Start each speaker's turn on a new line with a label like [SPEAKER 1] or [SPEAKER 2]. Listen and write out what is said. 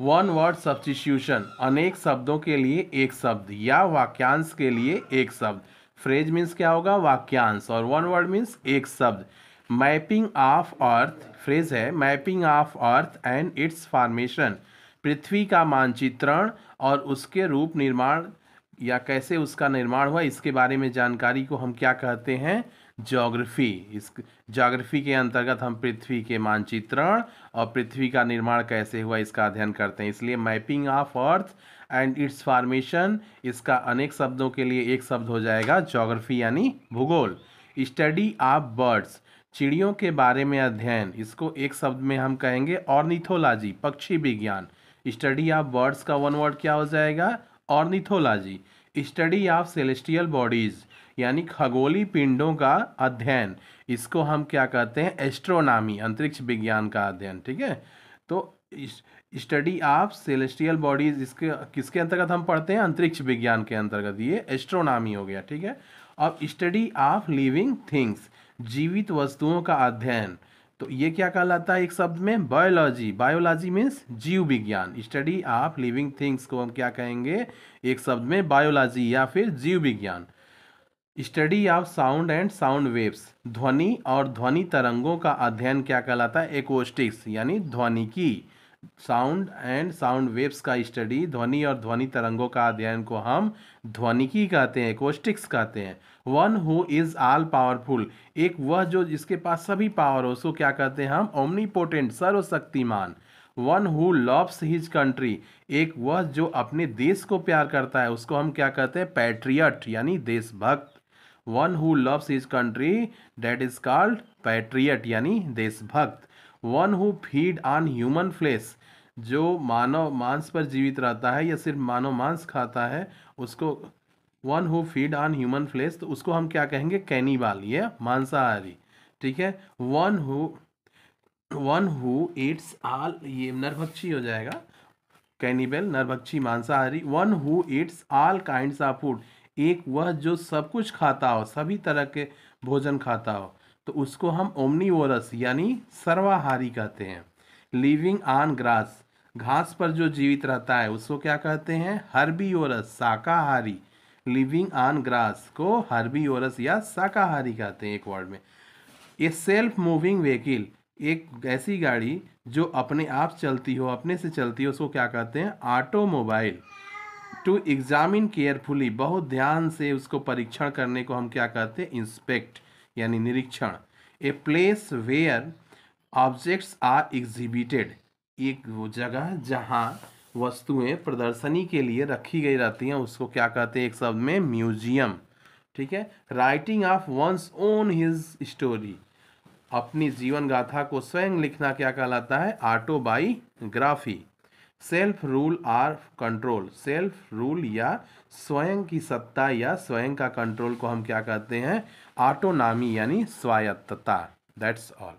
[SPEAKER 1] One word substitution, अनेक शब्दों के लिए एक शब्द या वाक्यांश के लिए एक शब्द। फ्रेज मीन्स क्या होगा, वाक्यांश, और वन वर्ड मीन्स एक शब्द। मैपिंग ऑफ अर्थ, फ्रेज है mapping of earth and its formation, पृथ्वी का मानचित्रण और उसके रूप निर्माण या कैसे उसका निर्माण हुआ इसके बारे में जानकारी को हम क्या कहते हैं, ज्योग्राफी। इस ज्योग्राफी के अंतर्गत हम पृथ्वी के मानचित्रण और पृथ्वी का निर्माण कैसे हुआ इसका अध्ययन करते हैं। इसलिए mapping of earth and its formation, इसका अनेक शब्दों के लिए एक शब्द हो जाएगा ज्योग्राफी यानी भूगोल। स्टडी ऑफ बर्ड्स, चिड़ियों के बारे में अध्ययन, इसको एक शब्द में हम कहेंगे ऑर्निथोलॉजी, पक्षी विज्ञान। स्टडी ऑफ बर्ड्स का वन वर्ड क्या हो जाएगा, ornithology. Study of celestial bodies यानी खगोलीय पिंडों का अध्ययन, इसको हम क्या कहते हैं, एस्ट्रोनॉमी, अंतरिक्ष विज्ञान का अध्ययन। ठीक है, तो स्टडी ऑफ सेलेस्टियल बॉडीज इसके किसके अंतर्गत हम पढ़ते हैं, अंतरिक्ष विज्ञान के अंतर्गत, ये एस्ट्रोनॉमी हो गया। ठीक है, अब स्टडी ऑफ लिविंग थिंग्स, जीवित वस्तुओं का अध्ययन, तो ये क्या कहलाता है एक शब्द में, बायोलॉजी। बायोलॉजी मीन्स जीव विज्ञान। स्टडी ऑफ लिविंग थिंग्स को हम क्या कहेंगे एक शब्द में, बायोलॉजी या फिर जीव विज्ञान। Study of sound and sound waves, ध्वनि और ध्वनि तरंगों का अध्ययन क्या कहलाता है, एकॉस्टिक्स यानी ध्वनिकी। साउंड एंड साउंड वेव्स का स्टडी, ध्वनि और ध्वनि तरंगों का अध्ययन को हम ध्वनिकी कहते हैं, एकॉस्टिक्स कहते हैं। One who is all powerful, एक वह जो जिसके पास सभी पावर हो उसको क्या कहते हैं हम, ओमनीपोटेंट, सर्वशक्तिमान। One who loves his country, एक वह जो अपने देश को प्यार करता है उसको हम क्या कहते हैं, पैट्रियट यानी देशभक्त। One who loves his country that is called patriot यानी देशभक्त। One who feed on human flesh, जो मानव मांस पर जीवित रहता है या सिर्फ मानव मांस खाता है उसको, one who feed on human flesh, तो उसको हम क्या कहेंगे, कैनिबाल, ये मांसाहारी। ठीक है, वन हु ईट्स ऑल, ये नरभक्षी हो जाएगा, कैनिबल नरभक्षी मांसाहारी। One who Yeats all kinds of food, एक वह जो सब कुछ खाता हो, सभी तरह के भोजन खाता हो, तो उसको हम ओमनीवोरस यानी सर्वाहारी कहते हैं। लिविंग ऑन ग्रास, घास पर जो जीवित रहता है उसको क्या कहते हैं, हर्बीवोरस, शाकाहारी। लिविंग ऑन ग्रास को हर्बीवोरस या शाकाहारी कहते हैं एक वर्ड में। ए सेल्फ मूविंग व्हीकल, एक ऐसी गाड़ी जो अपने आप चलती हो, अपने से चलती हो, उसको क्या कहते हैं, ऑटोमोबाइल। टू एग्जामिन केयरफुली, बहुत ध्यान से उसको परीक्षण करने को हम क्या कहते हैं, इंस्पेक्ट यानी निरीक्षण। A place where objects are exhibited, एक वो जगह जहाँ वस्तुएं प्रदर्शनी के लिए रखी गई रहती हैं उसको क्या कहते हैं एक शब्द में, म्यूजियम। ठीक है, writing of one's own his story, अपनी जीवन गाथा को स्वयं लिखना क्या कहलाता है, autobiography. Self rule or control, self rule या स्वयं की सत्ता या स्वयं का कंट्रोल को हम क्या कहते हैं, ऑटोनॉमी यानी स्वायत्तता। That's all.